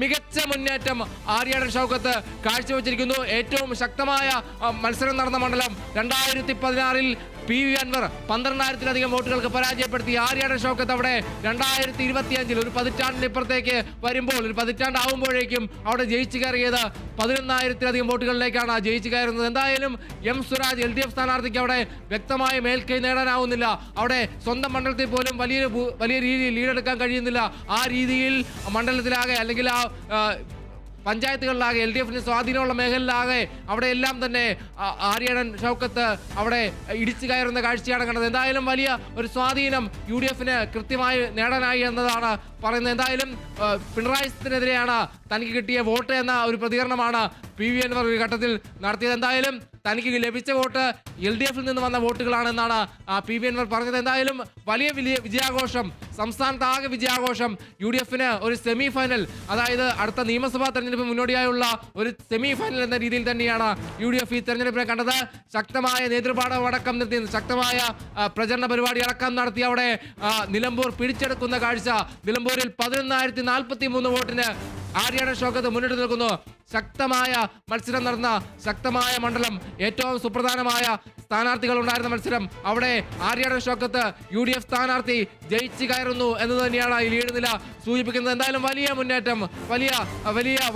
മികച്ച മുന്നേറ്റം ആര്യാടൻ ഷൗക്കത്ത് കാഴ്ചവെച്ചിരിക്കുന്നു. ഏറ്റവും ശക്തമായ മത്സരം നടന്ന മണ്ഡലം 2016-ൽ PV അൻവർ 12,000-ലധികം വോട്ടുകൾക്ക് പരാജയപ്പെടുത്തി ആര്യാടൻ ഷൗക്കത്ത് അവിടെ 2025-ൽ ഒരു പതിറ്റാണ്ടിനിപ്പുറത്തേക്ക് വരുമ്പോൾ, ഒരു പതിറ്റാണ്ടാവുമ്പോഴേക്കും അവിടെ ജയിച്ചു കയറിയത് 11,000-ലധികം വോട്ടുകളിലേക്കാണ് ജയിച്ചു കയറുന്നത്. എന്തായാലും എം സ്വരാജ് LDF സ്ഥാനാർത്ഥിക്ക് അവിടെ വ്യക്തമായ മേൽക്കൈ നേടാനാവുന്നില്ല. അവിടെ സ്വന്തം മണ്ഡലത്തിൽ പോലും വലിയ രീതിയിൽ ലീഡെടുക്കാൻ കഴിയുന്നില്ല. ആ രീതിയിൽ മണ്ഡലത്തിലാകെ അല്ലെങ്കിൽ ആ പഞ്ചായത്തുകളിലാകെ LDFന് സ്വാധീനമുള്ള മേഖലയിലാകെ അവിടെയെല്ലാം തന്നെ ആര്യാടൻ ഷൗക്കത്ത് അവിടെ ഇടിച്ചു കയറുന്ന കാഴ്ചയാണ് കണ്ടത്. എന്തായാലും വലിയ ഒരു സ്വാധീനം UDFന് കൃത്യമായി നേടാനായി എന്നതാണ് പറയുന്നത്. എന്തായാലും പിണറായിനെതിരെയാണ് തനിക്ക് കിട്ടിയ വോട്ട് എന്ന ഒരു പ്രതികരണമാണ് PV അൻവർ ഒരു ഘട്ടത്തിൽ നടത്തിയത്. എന്തായാലും തനിക്ക് ലഭിച്ച വോട്ട് LDFിൽ നിന്ന് വന്ന വോട്ടുകളാണെന്നാണ് PV അൻവർ പറഞ്ഞത്. എന്തായാലും വലിയ വിജയാഘോഷം, സംസ്ഥാനത്താകെ വിജയാഘോഷം. UDFന് ഒരു സെമി ഫൈനൽ, അതായത് അടുത്ത നിയമസഭാ തെരഞ്ഞെടുപ്പ് മുന്നോടിയായുള്ള ഒരു സെമി ഫൈനൽ എന്ന രീതിയിൽ തന്നെയാണ് UDF ഈ തെരഞ്ഞെടുപ്പിനെ കണ്ടത്. ശക്തമായ നേതൃപാഠം അടക്കം നിർത്തി, ശക്തമായ പ്രചരണ പരിപാടി അടക്കം നടത്തി അവിടെ നിലമ്പൂർ പിടിച്ചെടുക്കുന്ന കാഴ്ച. നിലമ്പൂരിൽ 11,043 വോട്ടിന് ആര്യാടൻ ഷൗക്കത്ത് മുന്നിട്ട് നിൽക്കുന്നു. ശക്തമായ മത്സരം നടന്ന ശക്തമായ മണ്ഡലം, ഏറ്റവും സുപ്രധാനമായ സ്ഥാനാർത്ഥികൾ ഉണ്ടായിരുന്ന മത്സരം. അവിടെ ആര്യാടൻ ഷൗക്കത്ത് UDF സ്ഥാനാർത്ഥി ജയിച്ചു കയറുന്നു എന്ന് തന്നെയാണ് ഈ ലീഡ് നില സൂചിപ്പിക്കുന്നത്. എന്തായാലും വലിയ മുന്നേറ്റം,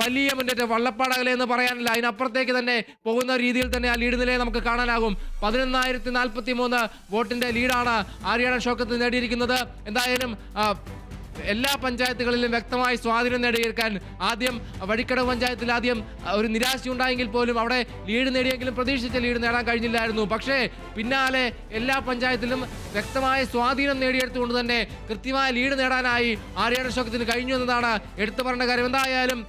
വലിയ മുന്നേറ്റം. വള്ളപ്പാടകലെ എന്ന് പറയാനില്ല, അതിനപ്പുറത്തേക്ക് തന്നെ പോകുന്ന രീതിയിൽ തന്നെ ആ ലീഡ് നിലയെ നമുക്ക് കാണാനാകും. 11,043 വോട്ടിന്റെ ലീഡാണ് ആര്യാടൻ ഷൗക്കത്ത് നേടിയിരിക്കുന്നത്. എന്തായാലും എല്ലാ പഞ്ചായത്തുകളിലും വ്യക്തമായി സ്വാധീനം നേടിയെടുക്കാൻ ആദ്യം വഴിക്കടവ് പഞ്ചായത്തിൽ ആദ്യം ഒരു നിരാശയുണ്ടായെങ്കിൽ പോലും അവിടെ ലീഡ് നേടിയെങ്കിലും പ്രതീക്ഷിച്ച ലീഡ് നേടാൻ കഴിഞ്ഞില്ലായിരുന്നു. പക്ഷേ പിന്നാലെ എല്ലാ പഞ്ചായത്തിലും വ്യക്തമായ സ്വാധീനം നേടിയെടുത്തുകൊണ്ട് തന്നെ കൃത്യമായ ലീഡ് നേടാനായി ആര്യാടൻ ഷൗക്കത്തിന് കഴിഞ്ഞു എന്നതാണ് എടുത്തു പറയേണ്ട കാര്യം. എന്തായാലും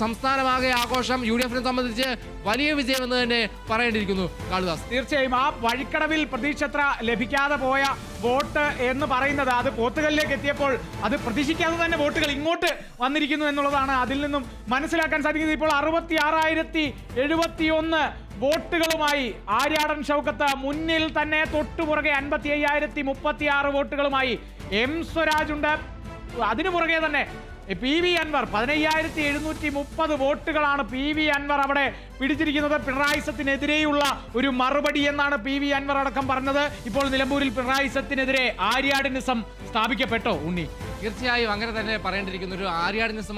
സംസ്ഥാനമാകെ ആഘോഷം. UDFനെ സംബന്ധിച്ച് വലിയ വിജയം എന്ന് തന്നെ പറയേണ്ടിയിരിക്കുന്നു. കാളിദാസ്, തീർച്ചയായും ആ വഴിക്കടവിൽ പ്രതീക്ഷത്ര ലഭിക്കാതെ പോയ വോട്ട് എന്ന് പറയുന്നത് അത് പോത്തുകലിലേക്ക് എത്തിയപ്പോൾ അത് പ്രതീക്ഷിക്കാതെ തന്നെ വോട്ടുകൾ ഇങ്ങോട്ട് വന്നിരിക്കുന്നു എന്നുള്ളതാണ് അതിൽ നിന്നും മനസ്സിലാക്കാൻ സാധിക്കുന്നത്. ഇപ്പോൾ 66,071 വോട്ടുകളുമായി ആര്യാടൻ ഷൗക്കത്ത് മുന്നിൽ തന്നെ, തൊട്ടുപുറകെ 55,036 വോട്ടുകളുമായി എം സ്വരാജ് ഉണ്ട്. അതിനു പുറകെ തന്നെ PV അൻവർ 15,730 വോട്ടുകളാണ് PV അൻവർ അവിടെ പിടിച്ചിരിക്കുന്നത്. പിണറായിസത്തിനെതിരെയുള്ള ഒരു മറുപടി എന്നാണ് PV അൻവർ അടക്കം പറഞ്ഞത്. ഇപ്പോൾ നിലമ്പൂരിൽ പിണറായിസത്തിനെതിരെ ആര്യാടനിസം സ്ഥാപിക്കപ്പെട്ടോ ഉണ്ണി? തീർച്ചയായും അങ്ങനെ തന്നെ പറയേണ്ടിയിരിക്കുന്നു. ഒരു ആര്യാടനിസം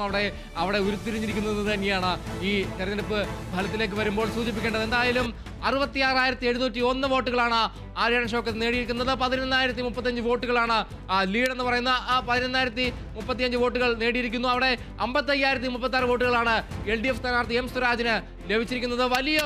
അവിടെ ഉരുത്തിരിഞ്ഞിരിക്കുന്നത് തന്നെയാണ് ഈ തെരഞ്ഞെടുപ്പ് ഫലത്തിലേക്ക് വരുമ്പോൾ സൂചിപ്പിക്കേണ്ടത്. എന്തായാലും 66,701 വോട്ടുകളാണ് ആര്യാടൻ ഷൗക്കത്ത് നേടിയിരിക്കുന്നത്. 11,035 വോട്ടുകളാണ് ലീഡ് എന്ന് പറയുന്ന ആ 11,035 വോട്ടുകൾ നേടിയിരിക്കുന്നു. അവിടെ 55,036 വോട്ടുകളാണ് LDF സ്ഥാനാർത്ഥി എം സ്വരാജിന് ലഭിച്ചിരിക്കുന്നത്. വലിയ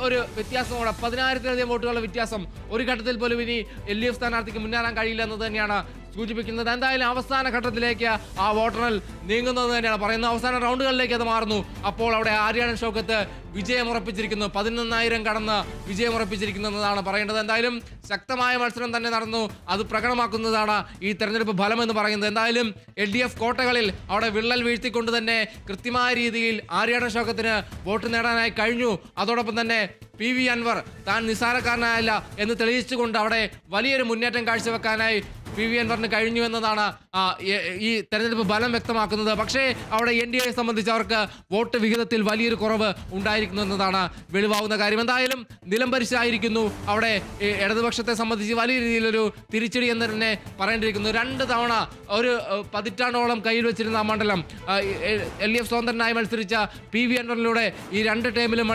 ഒരു വ്യത്യാസമാണ്, 10,000-ലധികം വോട്ടുകളുടെ വ്യത്യാസം. ഒരു ഘട്ടത്തിൽ പോലും ഇനി LDF സ്ഥാനാർത്ഥിക്ക് മുന്നേറാൻ കഴിയില്ല എന്ന് തന്നെയാണ് സൂചിപ്പിക്കുന്നത്. എന്തായാലും അവസാന ഘട്ടത്തിലേക്ക് ആ വോട്ടെണ്ണൽ നീങ്ങുന്നത് തന്നെയാണ് പറയുന്നത്. അവസാന റൗണ്ടുകളിലേക്ക് അത് മാറുന്നു. അപ്പോൾ അവിടെ ആര്യാടൻ ഷൗക്കത്ത് വിജയമുറപ്പിച്ചിരിക്കുന്നു. 11,000 കടന്ന് വിജയമുറപ്പിച്ചിരിക്കുന്നു എന്നതാണ് പറയേണ്ടത്. എന്തായാലും ശക്തമായ മത്സരം തന്നെ നടന്നു. അത് പ്രകടമാക്കുന്നതാണ് ഈ തെരഞ്ഞെടുപ്പ് ഫലം എന്ന് പറയുന്നത്. എന്തായാലും LDF കോട്ടകളിൽ അവിടെ വിള്ളൽ വീഴ്ത്തിക്കൊണ്ട് തന്നെ കൃത്യമായ രീതിയിൽ ആര്യാടൻ ഷൗക്കത്തിന് വോട്ട് നേടാനായി കഴിഞ്ഞു. അതോടൊപ്പം തന്നെ PV അൻവർ താൻ നിസ്സാരക്കാരനായല്ല എന്ന് തെളിയിച്ചുകൊണ്ട് അവിടെ വലിയൊരു മുന്നേറ്റം കാഴ്ചവെക്കാനായി PV അൻവറിന് കഴിഞ്ഞു എന്നതാണ് ഈ തെരഞ്ഞെടുപ്പ് ഫലം വ്യക്തമാക്കുന്നത്. പക്ഷേ അവിടെ NDA സംബന്ധിച്ച് അവർക്ക് വോട്ട് വിഹിതത്തിൽ വലിയൊരു കുറവ് ഉണ്ടായിരിക്കുന്നു എന്നതാണ് വെളിവാകുന്ന കാര്യം. എന്തായാലും നിലംപരിശായിരിക്കുന്നു. അവിടെ ഇടതുപക്ഷത്തെ സംബന്ധിച്ച് വലിയ രീതിയിലൊരു തിരിച്ചടി എന്ന് തന്നെ പറയേണ്ടിയിരിക്കുന്നു. 2 തവണ ഒരു പതിറ്റാണ്ടോളം കയ്യിൽ വെച്ചിരുന്ന ആ മണ്ഡലം LDF സ്വതന്ത്രനായി മത്സരിച്ച PV അൻവറിലൂടെ ഈ 2 ടൈമിലും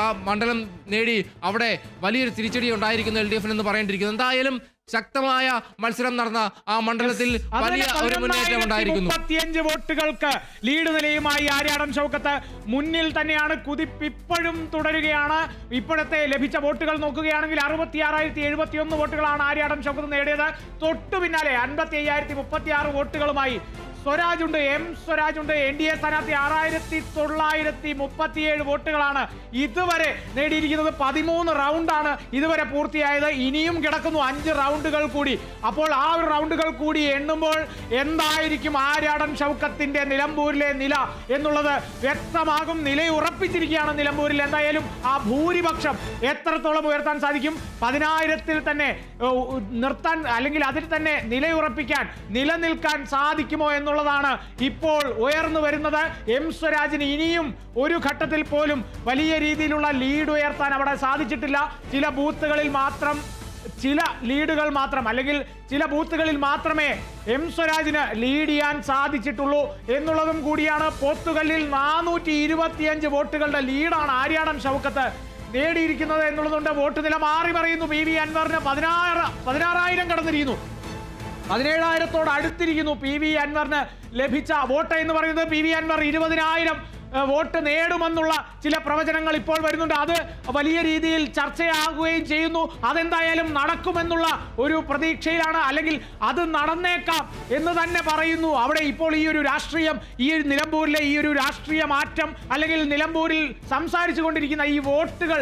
ആ മണ്ഡലം നേടി അവിടെ വലിയൊരു തിരിച്ചടി ഉണ്ടായിരിക്കുന്നു LDFന് എന്ന് പറയേണ്ടിയിരിക്കുന്നു. എന്തായാലും ശക്തമായ മത്സരം നടന്ന ആ മണ്ഡലത്തിൽ വലിയ ഒരു മുന്നേറ്റം ഉണ്ടായിരിക്കുന്നു. 35 വോട്ടുകൾക്ക് ലീഡ് നിലയുമായി ആര്യാടൻ ഷൗക്കത്ത് മുന്നിൽ തന്നെയാണ്. കുതിപ്പ് ഇപ്പോഴും തുടരുകയാണ്. ഇപ്പോഴത്തെ ലഭിച്ച വോട്ടുകൾ നോക്കുകയാണെങ്കിൽ 66,071 വോട്ടുകളാണ് ആര്യാടൻ ഷൗക്കത്ത് നേടിയത്. തൊട്ടു പിന്നാലെ 55,036 വോട്ടുകളുമായി സ്വരാജുണ്ട്, എം സ്വരാജുണ്ട്. NDA സ്ഥാനാർത്ഥി 6,937 വോട്ടുകളാണ് ഇതുവരെ നേടിയിരിക്കുന്നത്. 13 റൗണ്ടാണ് ഇതുവരെ പൂർത്തിയായത്. ഇനിയും കിടക്കുന്നു 5 റൗണ്ടുകൾ കൂടി. അപ്പോൾ ആ റൗണ്ടുകൾ കൂടി എണ്ണുമ്പോൾ എന്തായിരിക്കും ആര്യാടൻ ഷൗക്കത്തിന്റെ നിലമ്പൂരിലെ നില എന്നുള്ളത് വ്യക്തമാകും. നിലയുറപ്പിച്ചിരിക്കുകയാണ് നിലമ്പൂരിൽ. എന്തായാലും ആ ഭൂരിപക്ഷം എത്രത്തോളം ഉയർത്താൻ സാധിക്കും, 10,000-ൽ തന്നെ നിർത്താൻ അല്ലെങ്കിൽ അതിൽ തന്നെ നിലയുറപ്പിക്കാൻ, നിലനിൽക്കാൻ സാധിക്കുമോ എന്ന് എന്നുള്ളതാണ് ഇപ്പോൾ ഉയർന്നു വരുന്നത്. എം സ്വരാജിന് ഇനിയും ഒരു ഘട്ടത്തിൽ പോലും വലിയ രീതിയിലുള്ള ലീഡ് ഉയർത്താൻ അവിടെ സാധിച്ചിട്ടില്ല. ചില ബൂത്തുകളിൽ മാത്രം, ചില ലീഡുകൾ മാത്രം, അല്ലെങ്കിൽ ചില ബൂത്തുകളിൽ മാത്രമേ എം സ്വരാജിന് ലീഡ് ചെയ്യാൻ സാധിച്ചിട്ടുള്ളൂ എന്നുള്ളതും കൂടിയാണ്. പോത്തുകല്ലിൽ 425 വോട്ടുകളുടെ ലീഡാണ് ആര്യാടൻ ഷൗക്കത്ത് നേടിയിരിക്കുന്നത് എന്നുള്ളതുകൊണ്ട്. വോട്ട് നില മാറി പറയുന്നു. പി വി അൻവറിന് 16,000 കടന്നിരിക്കുന്നു, 17,000 അടുത്തിരിക്കുന്നു പി വി അൻവറിന് ലഭിച്ച വോട്ട് എന്ന് പറയുന്നത്. പി വി അൻവർ 20,000 വോട്ട് നേടുമെന്നുള്ള ചില പ്രവചനങ്ങൾ ഇപ്പോൾ വരുന്നുണ്ട്. അത് വലിയ രീതിയിൽ ചർച്ചയാകുകയും ചെയ്യുന്നു. അതെന്തായാലും നടക്കുമെന്നുള്ള ഒരു പ്രതീക്ഷയിലാണ്, അല്ലെങ്കിൽ അത് നടന്നേക്കാം എന്ന് തന്നെ പറയുന്നു. അവിടെ ഇപ്പോൾ ഈ ഒരു രാഷ്ട്രീയം, ഈ നിലമ്പൂരിലെ ഈ ഒരു രാഷ്ട്രീയ മാറ്റം, അല്ലെങ്കിൽ നിലമ്പൂരിൽ സംസാരിച്ചു കൊണ്ടിരിക്കുന്ന ഈ വോട്ടുകൾ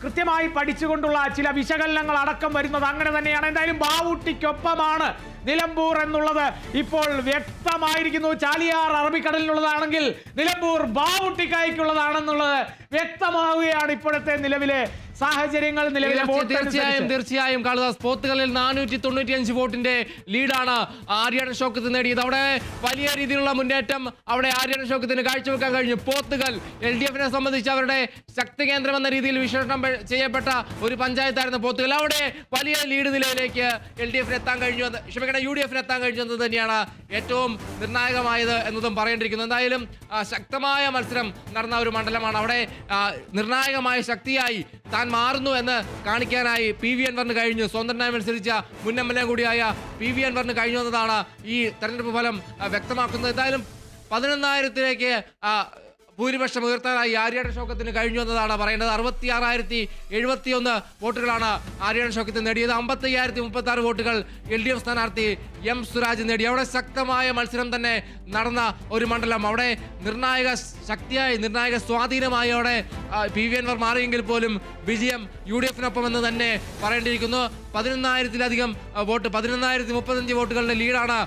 കൃത്യമായി പഠിച്ചുകൊണ്ടുള്ള ചില വിശകലനങ്ങൾ അടക്കം വരുന്നത് അങ്ങനെ തന്നെയാണ്. എന്തായാലും ബാവൂട്ടിക്കൊപ്പമാണ് നിലമ്പൂർ എന്നുള്ളത് ഇപ്പോൾ വ്യക്തമായിരിക്കുന്നു. ചാലിയാർ അറബിക്കടലിനുള്ളതാണെങ്കിൽ നിലമ്പൂർ ബാവൂട്ടിക്കായ്ക്കുള്ളതാണെന്നുള്ളത് വ്യക്തമാവുകയാണ് ഇപ്പോഴത്തെ നിലവിലെ സാഹചര്യങ്ങൾ. തീർച്ചയായും കാളിദാസ്, പോത്തുകല്ലിൽ 495 വോട്ടിന്റെ ലീഡാണ് ആര്യാടൻ ഷൗക്കത്ത് നേടിയത്. അവിടെ വലിയ രീതിയിലുള്ള മുന്നേറ്റം അവിടെ ആര്യാടൻ ഷൗക്കത്തിന് കാഴ്ചവെക്കാൻ കഴിഞ്ഞു. പോത്തുകൽ LDF-നെ സംബന്ധിച്ച് അവരുടെ ശക്തി കേന്ദ്രം എന്ന രീതിയിൽ വിശേഷണം ചെയ്യപ്പെട്ട ഒരു പഞ്ചായത്തായിരുന്നു പോത്തുകൽ. അവിടെ വലിയ ലീഡ് നിലയിലേക്ക് LDF-ന് എത്താൻ കഴിഞ്ഞു, UDF-ന് എത്താൻ കഴിഞ്ഞു എന്നത് തന്നെയാണ് ഏറ്റവും നിർണായകമായത് എന്നതും പറയേണ്ടിയിരിക്കുന്നു. എന്തായാലും ശക്തമായ മത്സരം നടന്ന ഒരു മണ്ഡലമാണ്. അവിടെ നിർണായകമായ ശക്തിയായി താൻ മാറുന്നു എന്ന് കാണിക്കാനായി പി വി അൻവറിന് കഴിഞ്ഞു. സ്വതന്ത്രനായി മത്സരിച്ച മുൻ MLA കൂടിയായ പി വി അൻവറിന് കഴിഞ്ഞു എന്നതാണ് ഈ തെരഞ്ഞെടുപ്പ് ഫലം വ്യക്തമാക്കുന്നത്. എന്തായാലും 11,000-ലേക്ക് ഭൂരിപക്ഷം ഉയർത്താനായി ആര്യാടൻ ഷൗക്കത്തിന് കഴിഞ്ഞു എന്നതാണ് പറയേണ്ടത്. 66,071 വോട്ടുകളാണ് ആര്യാടൻ ഷൗക്കത്ത് നേടിയത്. 55,036 വോട്ടുകൾ LDF സ്ഥാനാർത്ഥി എം സ്വരാജ് നേടി. അവിടെ ശക്തമായ മത്സരം തന്നെ നടന്ന ഒരു മണ്ഡലം. അവിടെ നിർണായക ശക്തിയായി, നിർണായക സ്വാധീനമായി അവിടെ പി വി അൻവർ മാറിയെങ്കിൽ പോലും വിജയം UDF-നൊപ്പം എന്ന് തന്നെ പറയേണ്ടിയിരിക്കുന്നു. 11,000-ലധികം വോട്ട്, 11,035 വോട്ടുകളുടെ ലീഡാണ്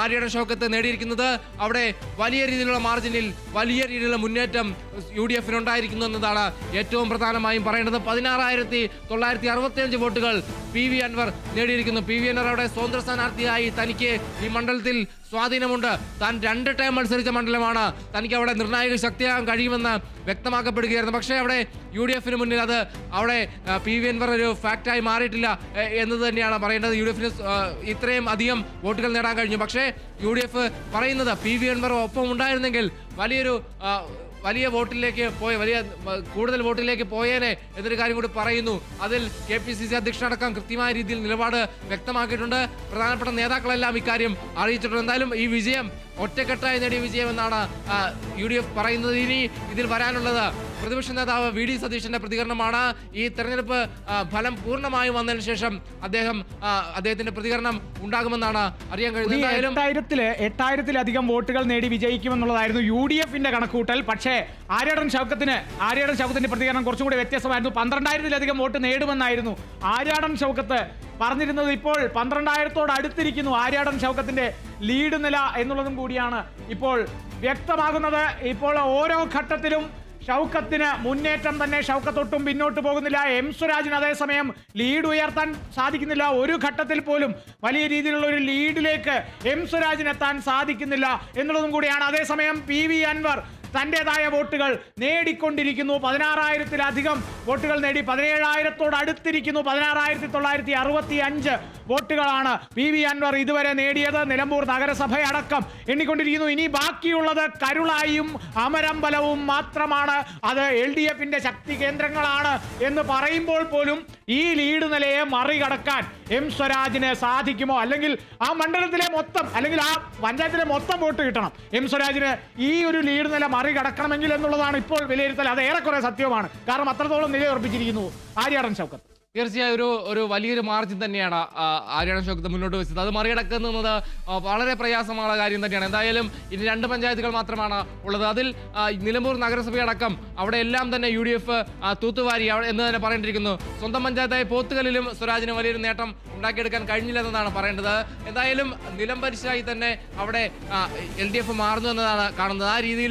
ആര്യാടൻ ഷൗക്കത്ത് നേടിയിരിക്കുന്നത്. അവിടെ വലിയ രീതിയിലുള്ള മാർജിനിൽ വലിയ രീതിയിലുള്ള മുന്നേറ്റം UDF-ന് ഉണ്ടായിരിക്കുന്നു എന്നതാണ് ഏറ്റവും പ്രധാനമായും പറയേണ്ടത്. 16,965 വോട്ടുകൾ പി വി അൻവർ നേടിയിരിക്കുന്നു. പി വി അൻവർ അവിടെ സ്വതന്ത്ര സ്ഥാനാർത്ഥിയായി തനിക്ക് ഈ മണ്ഡലത്തിൽ സ്വാധീനമുണ്ട്. താൻ 2 ടൈം മത്സരിച്ച മണ്ഡലമാണ്, തനിക്ക് അവിടെ നിർണായക ശക്തിയാകാൻ കഴിയുമെന്ന് വ്യക്തമാക്കപ്പെടുകയായിരുന്നു. പക്ഷേ അവിടെ UDF-ന് മുന്നിൽ അത് അവിടെ പി വി അൻവർ ഒരു ഫാക്റ്റായി മാറിയിട്ടില്ല എന്നത് തന്നെയാണ് പറയേണ്ടത്. UDF-ന് ഇത്രയും അധികം വോട്ടുകൾ നേടാൻ കഴിഞ്ഞു. പക്ഷേ UDF പറയുന്നത് പി വി അൻവർ ഒപ്പം ഉണ്ടായിരുന്നെങ്കിൽ വലിയ വോട്ടിലേക്ക് കൂടുതൽ വോട്ടിലേക്ക് പോയേനെ എന്നൊരു കാര്യം കൂടി പറയുന്നു. അതിൽ KPCC അധ്യക്ഷനടക്കം കൃത്യമായ രീതിയിൽ നിലപാട് വ്യക്തമാക്കിയിട്ടുണ്ട്. പ്രധാനപ്പെട്ട നേതാക്കളെല്ലാം ഇക്കാര്യം അറിയിച്ചിട്ടുണ്ട്. എന്തായാലും ഈ വിജയം ഒറ്റക്കെട്ടായി നേടിയ വിജയം എന്നാണ് UDF പറയുന്നത്. ഇനി ഇതിൽ വരാനുള്ളത് പ്രതിപക്ഷ നേതാവ് VD സതീശന്റെ പ്രതികരണമാണ്. ഈ തെരഞ്ഞെടുപ്പ് ഫലം പൂർണ്ണമായും വന്നതിന് ശേഷം അദ്ദേഹത്തിന്റെ പ്രതികരണം ഉണ്ടാകുമെന്നാണ് അറിയാൻ കഴിയുന്നത്. 8,000-ലധികം വോട്ടുകൾ നേടി വിജയിക്കുമെന്നുള്ളതായിരുന്നു UDF-ന്റെ കണക്കൂട്ടൽ. പക്ഷേ ആര്യാടൻ ഷൗക്കത്തിന്റെ പ്രതികരണം കുറച്ചും കൂടി വ്യത്യസ്തമായിരുന്നു. 12,000-ലധികം വോട്ട് നേടുമെന്നായിരുന്നു ആര്യാടൻ ഷൗക്കത്ത് പറഞ്ഞിരുന്നത്. ഇപ്പോൾ 12,000-ഓട് അടുത്തിരിക്കുന്നു ആര്യാടൻ ഷൗക്കത്തിന്റെ ലീഡ് നില എന്നുള്ളതും കൂടിയാണ് ഇപ്പോൾ വ്യക്തമാകുന്നത്. ഇപ്പോൾ ഓരോ ഘട്ടത്തിലും ഷൗക്കത്തിന് മുന്നേറ്റം തന്നെ. ഷൗക്കത്തൊട്ടും പിന്നോട്ട് പോകുന്നില്ല. എം സ്വരാജിന് അതേസമയം ലീഡ് ഉയർത്താൻ സാധിക്കുന്നില്ല. ഒരു ഘട്ടത്തിൽ പോലും വലിയ രീതിയിലുള്ള ഒരു ലീഡിലേക്ക് എം സ്വരാജിന് എത്താൻ സാധിക്കുന്നില്ല എന്നുള്ളതും കൂടിയാണ്. അതേസമയം പി വി അൻവർ തൻ്റെതായ വോട്ടുകൾ നേടിക്കൊണ്ടിരിക്കുന്നു. 16,000-ലധികം വോട്ടുകൾ നേടി 17,000-ഓട് അടുത്തിരിക്കുന്നു. 16,965 വോട്ടുകളാണ് പി വി അൻവർ ഇതുവരെ നേടിയത്. നിലമ്പൂർ നഗരസഭയടക്കം എണ്ണിക്കൊണ്ടിരിക്കുന്നു. ഇനി ബാക്കിയുള്ളത് കരുളായും അമരമ്പലവും മാത്രമാണ്. അത് LDF-ന്റെ ശക്തി കേന്ദ്രങ്ങളാണ് എന്ന് പറയുമ്പോൾ പോലും ഈ ലീഡ് നിലയെ മറികടക്കാൻ എം സ്വരാജിന് സാധിക്കുമോ? അല്ലെങ്കിൽ ആ മണ്ഡലത്തിലെ മൊത്തം, അല്ലെങ്കിൽ ആ പഞ്ചായത്തിലെ മൊത്തം വോട്ട് കിട്ടണം എം സ്വരാജിന് ഈ ഒരു ലീഡ് നില മറികടക്കണമെങ്കിൽ എന്നുള്ളതാണ് ഇപ്പോൾ വിലയിരുത്തൽ. അത് ഏറെക്കുറെ സത്യമാണ്. കാരണം അത്രത്തോളം നിലയുറപ്പിച്ചിരിക്കുന്നു ആര്യാടൻ ഷൗക്കത്ത്. തീർച്ചയായും ഒരു വലിയൊരു മാർജിൻ തന്നെയാണ് ആര്യാടൻ ഷൗക്കത്ത് മുന്നോട്ട് വെച്ചത്. അത് മറികടക്കുന്നത് വളരെ പ്രയാസമുള്ള കാര്യം തന്നെയാണ്. എന്തായാലും ഇനി 2 പഞ്ചായത്തുകൾ മാത്രമാണ് ഉള്ളത്. അതിൽ നിലമ്പൂർ നഗരസഭയടക്കം അവിടെ എല്ലാം തന്നെ UDF തൂത്തുവാരി എന്ന് തന്നെ പറയേണ്ടിയിരിക്കുന്നു. സ്വന്തം പഞ്ചായത്തായ പോത്തുകല്ലിലും സ്വരാജിന് വലിയൊരു നേട്ടം ഉണ്ടാക്കിയെടുക്കാൻ കഴിഞ്ഞില്ല എന്നതാണ് പറയേണ്ടത്. എന്തായാലും നിലംപരിശായി തന്നെ അവിടെ LDF മാറുന്നു എന്നതാണ് കാണുന്നത്. ആ രീതിയിൽ